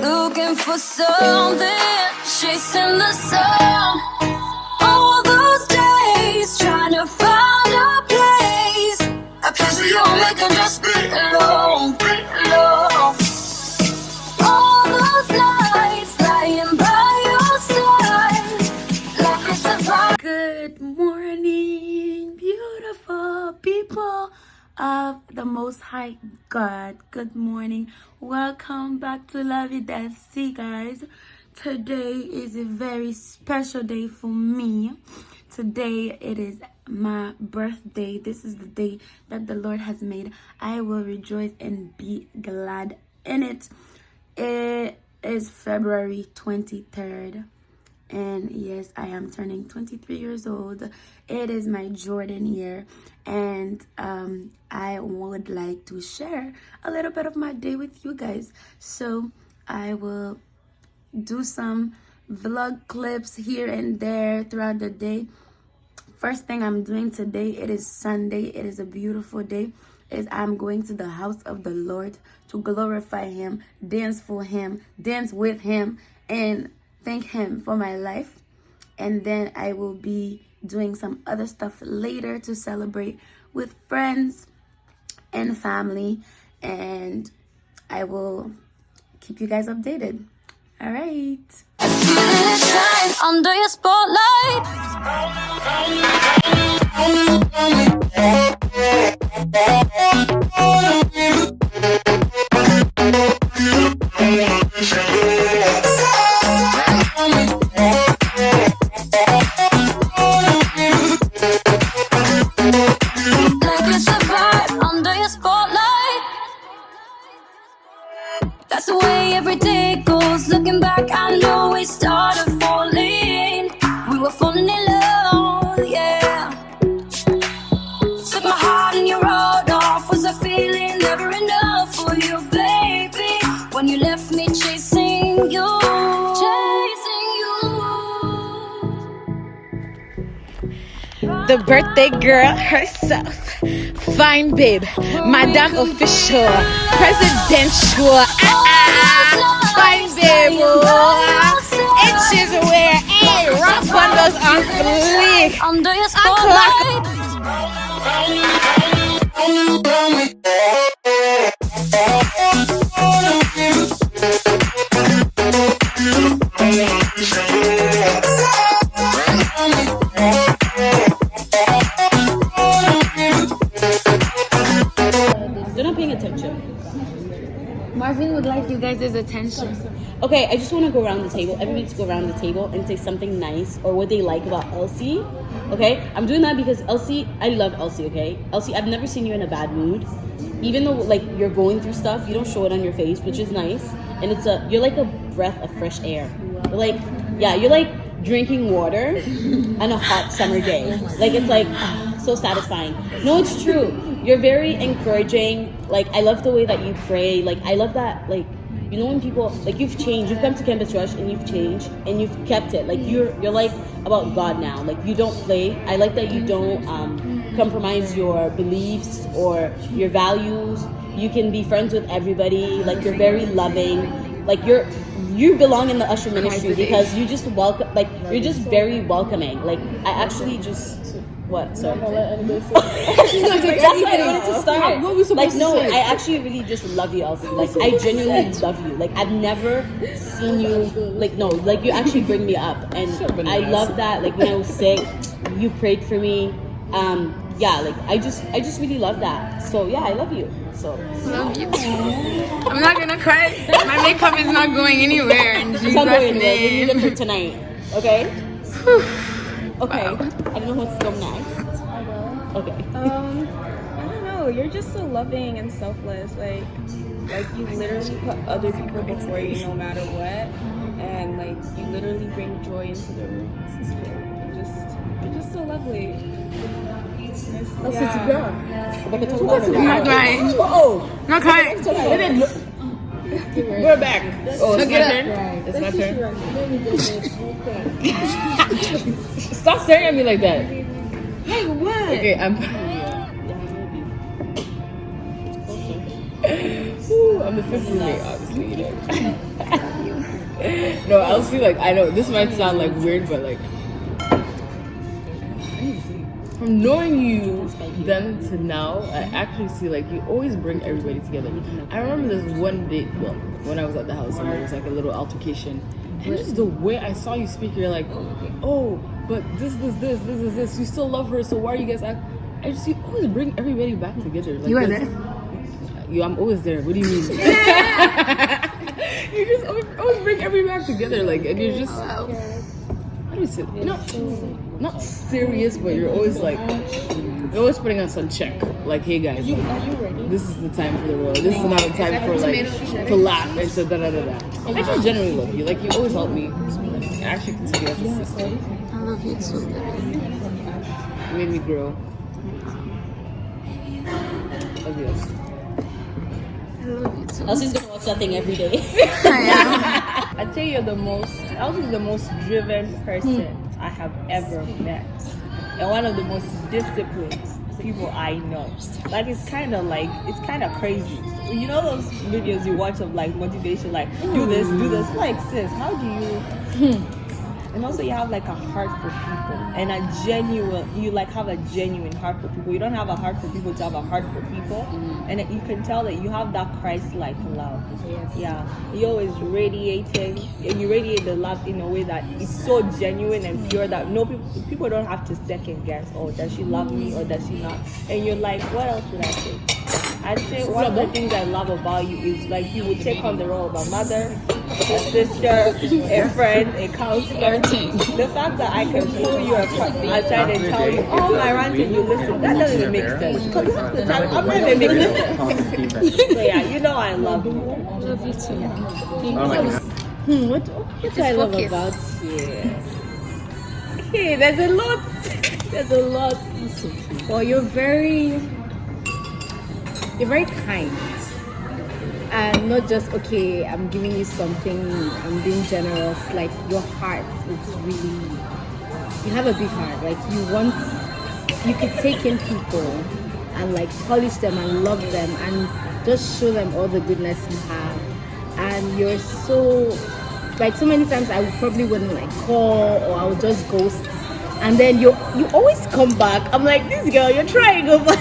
looking for something, chasing the sun. All those days trying to find a place where you only can just be alone, All those nights lying by your side, like it's a vibe. Good morning, beautiful people of the Most High God. Good morning. Welcome back to Love You D'Elcie, guys. Today is a very special day for me. Today it is my birthday. This is the day that the Lord has made. I will rejoice and be glad in it. It is February 23rd. And yes, I am turning 23 years old. It is my Jordan year. And I would like to share a little bit of my day with you guys. So I will do some vlog clips here and there throughout the day. First thing I'm doing today, it is Sunday. It is a beautiful day. Is I'm going to the house of the Lord to glorify him, dance for him, dance with him, and thank him for my life. And then I will be doing some other stuff later to celebrate with friends and family, and I will keep you guys updated. All right. Shine under your spotlight. That's the way every day goes. Looking back, I know we started falling. We were falling in love, yeah. Took my heart and you rode off. Was I feeling never enough for you, baby? When you left me chasing you, The birthday girl herself, fine babe, Madame Official, Presidential, fine babe, inches wear, rock bundles on fleek, under your spotlight. They're not paying attention. Marvin would like you guys' attention. Okay, I just want to go around the table. Everybody just go around the table and say something nice or what they like about Elcie. Okay, I'm doing that because Elcie, I love Elcie. Okay, Elcie, I've never seen you in a bad mood. Even though like you're going through stuff, you don't show it on your face, which is nice. And you're like a breath of fresh air. You're like drinking water on a hot summer day. Like it's like so satisfying. No, it's true. You're very encouraging. Like I love the way that you pray. Like I love that. Like you know when people like you've changed. You've come to Campus Rush and you've changed and you've kept it. Like you're like about God now. Like you don't play. I like that you don't compromise your beliefs or your values. You can be friends with everybody. Like you're very loving. Like you belong in the usher ministry because you just welcome. Like you're just very welcoming. Like I actually just. What? Sorry. That's why I wanted to start. What we supposed to say? I actually really just love you, Elcie. Like I genuinely love you. Like I've never seen you. Like no. Like you actually bring me up, and I love that. Like when I was sick, you prayed for me. Yeah. Like I just really love that. So yeah, I love you. So love you. I'm not gonna cry. My makeup is not going anywhere. In Jesus' it's not going anywhere. name. We need it for tonight. Okay. Okay, wow. I don't know what's going next. Okay. I don't know. You're just so loving and selfless. Like you literally put other people before you, no matter what, and like you literally bring joy into the room. You're just so lovely. Not crying. Not crying. We're back. Oh, it's my turn? It's my turn. Stop staring at me like that. Hey, what? Okay, Ooh, I'm the fifth roommate, obviously. You know. No, Elsie, like, I know this might sound like weird, but like, from knowing you then to now, I actually see like you always bring everybody together. I remember this one day, well, when I was at the house and there was like a little altercation, and just the way I saw you speak, you're like, oh, but this. You still love her, so why are you guys act? I just you always bring everybody back together. Like, You were there? I'm always there. What do you mean? You just always bring everybody back together, like, and you're just. How do you say? You know, not serious, but you're always like, you're always putting us on check. Like, hey guys, this is the time for the real. This is not the time for like to laugh and so da da da da. I just genuinely love you. Like, you always help me. I actually consider you as a sister. I love you too. You made me grow. Love you. I love you too. Elsie's gonna watch that thing every day. I'd say you're the most, Elsie's the most driven person I have ever met. And one of the most disciplined people I know. Like, it's kind of crazy. You know those videos you watch of like motivation, like do this. Like, sis, how do you... And also you have like a heart for people and you like have a genuine heart for people. You don't have a heart for people to have a heart for people. And you can tell that you have that Christ-like love. Yes. Yeah, you're always radiating, and you radiate the love in a way that it's so genuine and pure that people don't have to second guess, oh, does she love me or does she not? And you're like, what else would I say? I'd say one of the things I love about you is like you would take on the role of a mother, a sister, a friend, a counselor. The fact that I can pull you aside and tell you all my rants and you listen, that doesn't even make sense. Because half the time I'm not even making sense. So yeah, you know I love you. Love you too. What do I love about you? Okay, there's a lot. Well, you're very kind. And not just, okay, I'm giving you something, I'm being generous. Like, your heart is really, you have a big heart. Like, you could take in people and like polish them and love them and just show them all the goodness you have. And you're so, like, so many times I probably wouldn't like call or I would just ghost. And then you always come back. I'm like, this girl, you're trying, but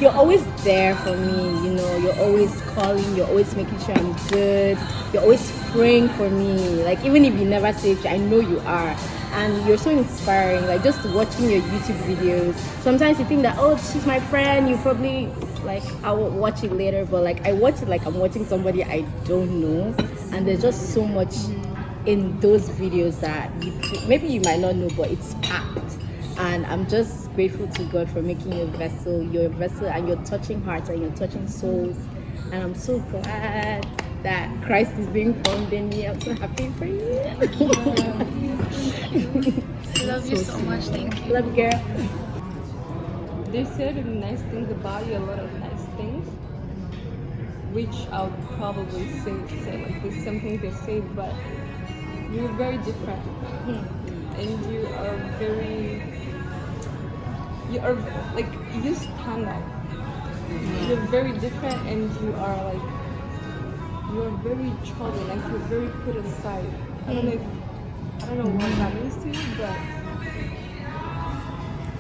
you're always there for me, you know. You're always calling, you're always making sure I'm good. You're always praying for me. Like, even if you never say it, I know you are. And you're so inspiring. Like, just watching your YouTube videos. Sometimes you think that, oh, she's my friend. You probably, like, I will watch it later. But, like, I watch it like I'm watching somebody I don't know. And there's just so much in those videos that maybe you might not know, but it's packed. And I'm just grateful to God for making you a vessel. You're a vessel and you're touching hearts and you're touching souls. And I'm so glad that Christ is being formed in me. I'm so happy for you. I love you so much. Thank you. Love you, girl. They said nice things about you, a lot of nice things, which I'll probably say like the same thing they say, but you're very different. And you are like, you stand out. You're very different and you are very chosen, like you're very put aside. I don't know what that means to you, but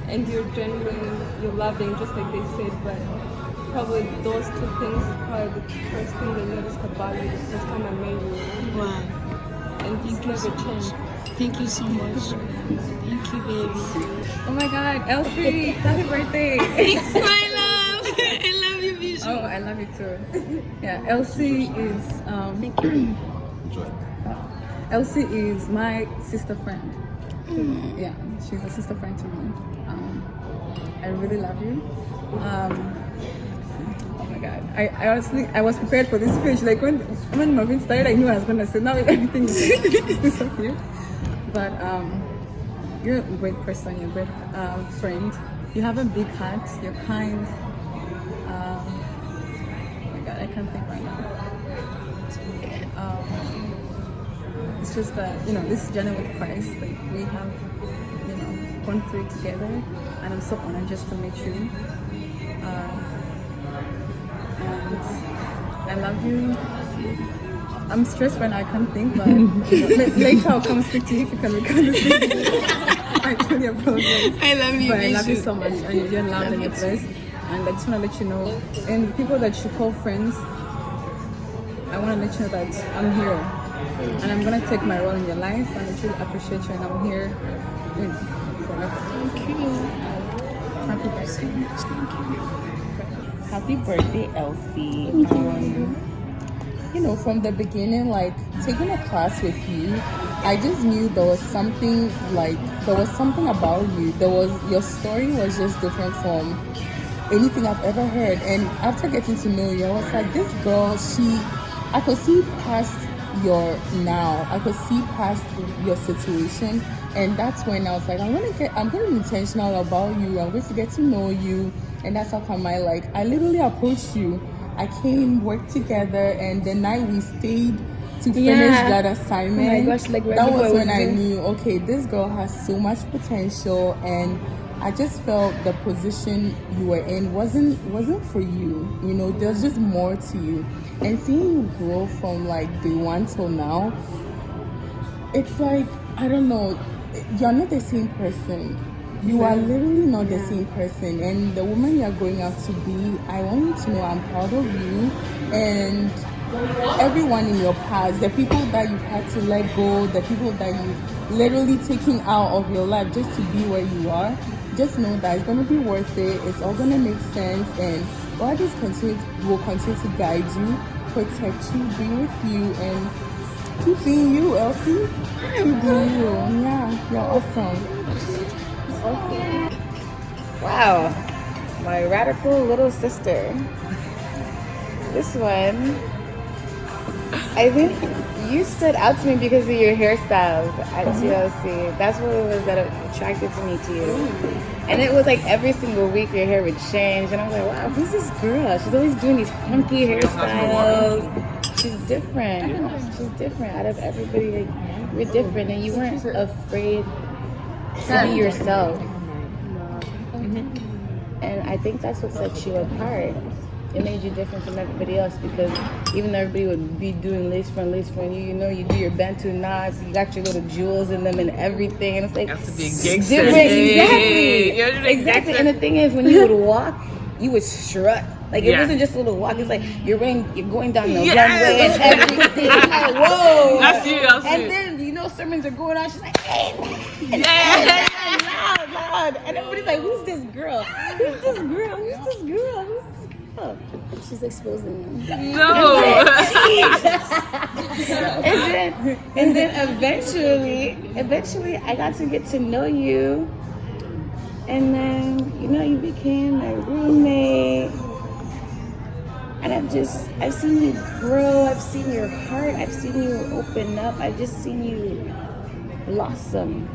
and you're genuine, you're loving, just like they said, but probably those two things are probably the first thing they noticed about you the first time I met you. Wow. And these never changed. Thank you so much. Thank you, baby. Oh my God, Elsie, happy birthday! Thanks, my love. I love you, Bijou. Oh, I love you too. Yeah, Elsie is Elsie is my sister friend. Yeah, she's a sister friend to me. I really love you. Oh my God, I honestly was prepared for this speech. Like when Marvin started, I knew I was gonna say now everything is disappeared. But you're a great person. You're a great friend. You have a big heart. You're kind. Oh my God, I can't think right now. It's just that, this journey with Christ, like we have, gone through it together, and I'm so honored just to meet you. And I love you. I'm stressed right now. I can't think, but later I'll come speak to you if you can record this video. I truly apologize. I love you. But I love you so much, and you're loved and you're blessed. And I just want to let you know, and people that you call friends, I want to let you know that I'm here, and I'm gonna take my role in your life, and I truly appreciate you, and I'm here forever. Thank you. Happy birthday. Happy birthday, Elsie. You know, from the beginning, like taking a class with you, I just knew there was something about you. Your story was just different from anything I've ever heard. And after getting to know you, I was like, this girl, I could see past your now. I could see past your situation. And that's when I was like, I'm gonna be intentional about you. I'm going to get to know you. And that's how come I literally approached you. I came, worked together, and the night we stayed to finish that assignment, oh my gosh, that was when I knew, okay, this girl has so much potential, and I just felt the position you were in wasn't for you. You know, there's just more to you. And seeing you grow from day one till now, it's like, I don't know, you're not the same person. You are literally not the same person, and the woman you are growing up to be, I want you to know I'm proud of you, and everyone in your past, the people that you've had to let go, the people that you literally taking out of your life just to be where you are, just know that it's going to be worth it. It's all going to make sense, and God will continue to guide you, protect you, be with you, and keep being you, Elsie. Keep being you. Yeah, you're awesome. Wow, my radical little sister. This one, I think you stood out to me because of your hairstyles at TLC. That's what it was that attracted me to you. And it was like every single week your hair would change, and I was like, wow, who's this girl? She's always doing these funky hairstyles. She's different. She's different. Out of everybody, you're different, and you weren't afraid to be yourself. And I think that's what sets you apart. It made you different from everybody else, because even though everybody would be doing lace front, you know, you do your bantu knots, you got your little jewels in them and everything, and it's like, That's to be gangster. Exactly. Exactly. And the thing is, when you would walk, you would strut. Like, it wasn't just a little walk. It's like you're going down the runway and everything. It's like, whoa. That's you. And then, you know, sermons are going on. She's like, hey. And loud. And everybody's like, who's this girl? Who's this girl? Who's this girl? Who's this girl? She's exposing them. No. and then eventually, I got to get to know you. And then, you know, you became my roommate. And I've seen you grow, I've seen your heart, I've seen you open up, I've just seen you blossom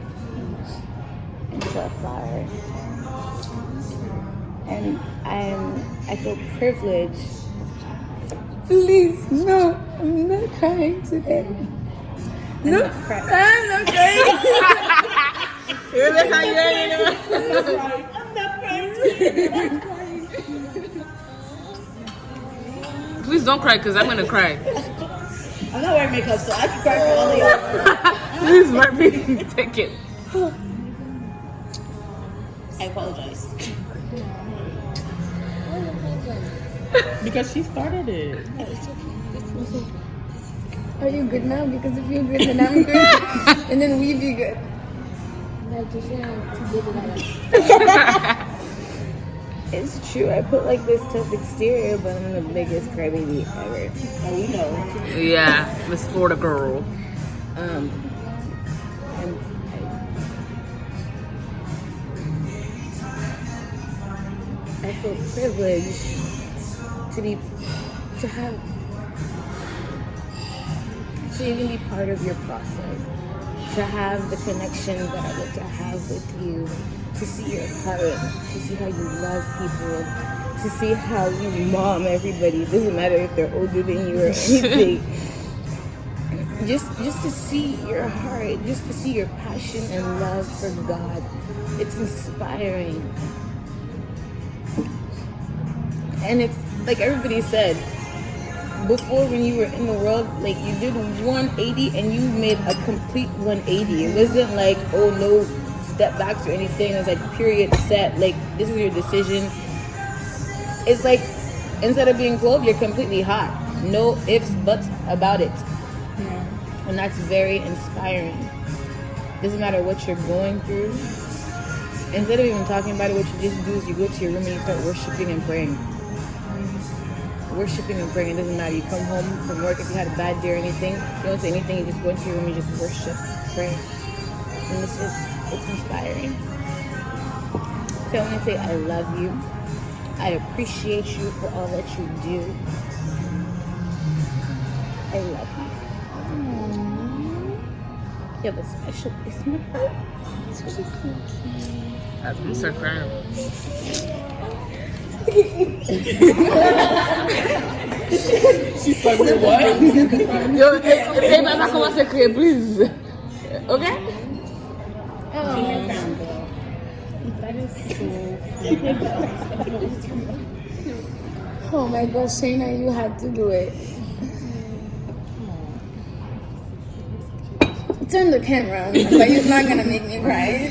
into a flower. And I feel privileged. Please, no, I'm not crying today. I'm not crying. Please don't cry, because I'm gonna cry. I'm not wearing makeup, so I can cry for all of you. Please let me take it. I apologize. Because she started it. Are you good now? Because if you're good, then I'm good. And then we be good. It's true, I put like this tough exterior, but I'm the biggest crybaby ever. Oh, we know. Yeah, Miss Florida girl. And I feel privileged to even be part of your process, to have the connection that I get to have with you, to see your heart, to see how you love people, to see how you mom everybody. It doesn't matter if they're older than you or anything. Just to see your heart, just to see your passion and love for God. It's inspiring. And it's like everybody said, before when you were in the world, like you did 180 and you made a complete 180. It wasn't like, oh no step backs or anything. It was like period set. Like this was your decision. It's like instead of being cold, you're completely hot. No ifs, buts about it. Yeah. And that's very inspiring. Doesn't matter what you're going through. Instead of even talking about it, what you just do is you go to your room and you start worshiping and praying. Worshiping and praying. It doesn't matter. You come home from work, if you had a bad day or anything, you don't say anything, you just go into your room and you just worship, pray. And it's inspiring. So I want to say I love you. I appreciate you for all that you do. I love you. You have a special place in my heart. It's just so cute. That's me start crying. She's like, wait, what? Yo, hey, man, I commence à crier, please. Okay? That is so Oh my gosh, Shayna, you had to do it. Turn the camera, but you're not gonna make me cry.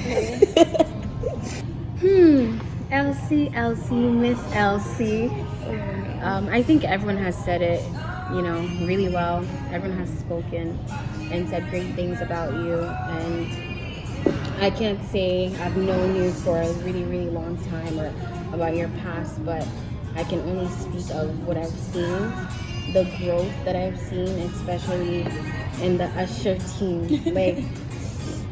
Elcie, Miss Elcie. I think everyone has said it, really well. Everyone has spoken and said great things about you. And I can't say I've known you for a really, really long time or about your past, but I can only speak of what I've seen, the growth that I've seen, especially in the usher team. Like,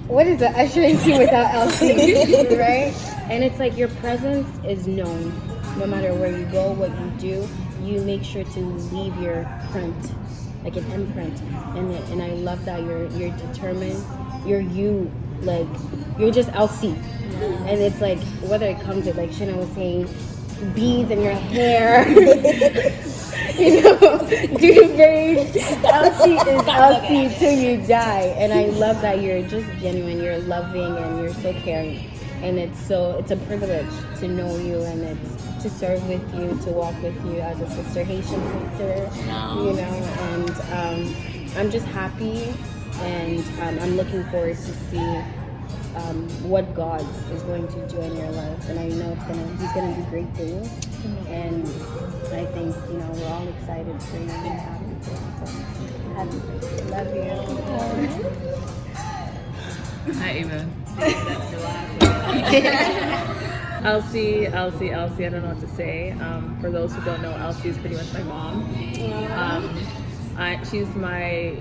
what is the ushering team without Elcie, right? And it's like your presence is known. No matter where you go, what you do, you make sure to leave your print, like an imprint. And I love that you're determined. You're you, like you're just Elcie. And it's like whether it comes with, like Shana was saying, beads in your hair. Do braids. Elcie is Elcie till you die. And I love that you're just genuine, you're loving, and you're so caring. And it's a privilege to know you, and it's to serve with you, to walk with you as a sister, Haitian sister, and I'm just happy, and I'm looking forward to see what God is going to do in your life, and I know He's gonna do great things, and I think we're all excited for you and happy for you. So happy birthday. Love you. Hi, Eva. Elcie, I don't know what to say. For those who don't know, Elcie is pretty much my mom. She's my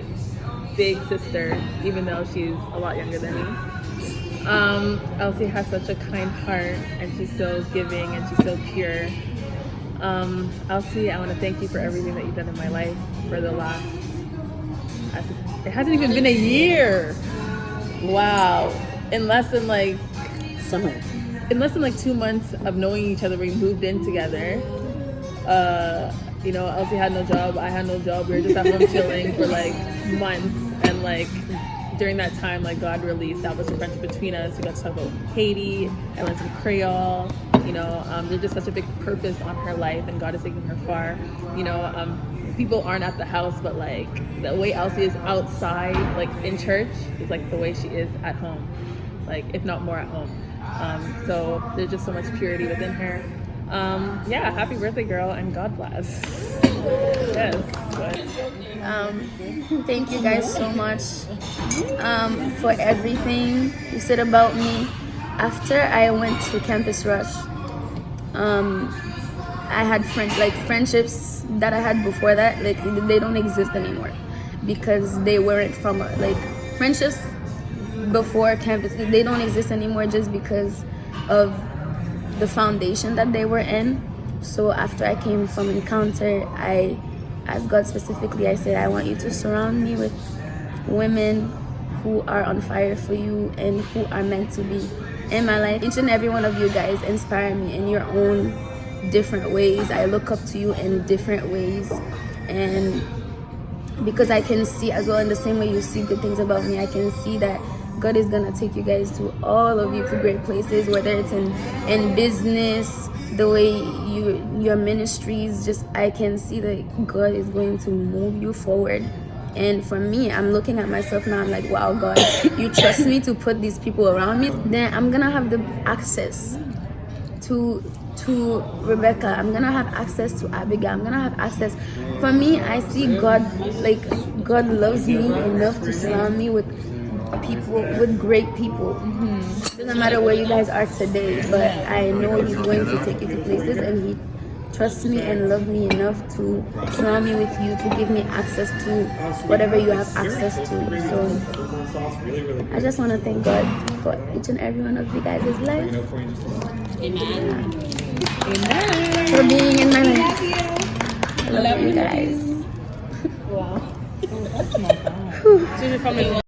big sister, even though she's a lot younger than me. Elcie has such a kind heart, and she's so giving, and she's so pure. Elcie, I want to thank you for everything that you've done in my life for the last, it hasn't even been a year. Wow. In less than like 2 months of knowing each other, we moved in together. Elcie had no job, I had no job. We were just at home chilling for like months, and like during that time, like God really established a friendship between us. We got to talk about Haiti. I learned some Creole. There's just such a big purpose on her life, and God is taking her far. People aren't at the house, but like the way Elcie is outside, like in church, is like the way she is at home, like if not more at home. So there's just so much purity within her. Happy birthday, girl, and God bless. Yes. Thank you guys so much for everything you said about me. After I went to Campus Rush, I had friendships that I had before that, like they don't exist anymore because they weren't from friendships before campus. They don't exist anymore just because of the foundation that they were in. So after I came from Encounter, I asked God specifically, I said, I want you to surround me with women who are on fire for you and who are meant to be in my life. Each and every one of you guys inspire me in your own different ways. I look up to you in different ways, and because I can see as well, in the same way you see good things about me, I can see that God is gonna take you guys to all of you to great places, whether it's in business, the way your ministries, just I can see that God is going to move you forward. And for me, I'm looking at myself now, I'm like, wow, God, you trust me to put these people around me, then I'm gonna have the access to Rebecca, I'm gonna have access to Abigail, I'm gonna have access. For me, I see God, like God loves me enough to surround me with people, with great people. Doesn't matter where you guys are today, but I know He's going to take you to places, and He trusts me and loves me enough to surround me with you, to give me access to whatever you have access to. So I just want to thank God for each and every one of you guys' life. Amen. For being in my life. I love you guys. Wow. Oh, that's not bad. So you're from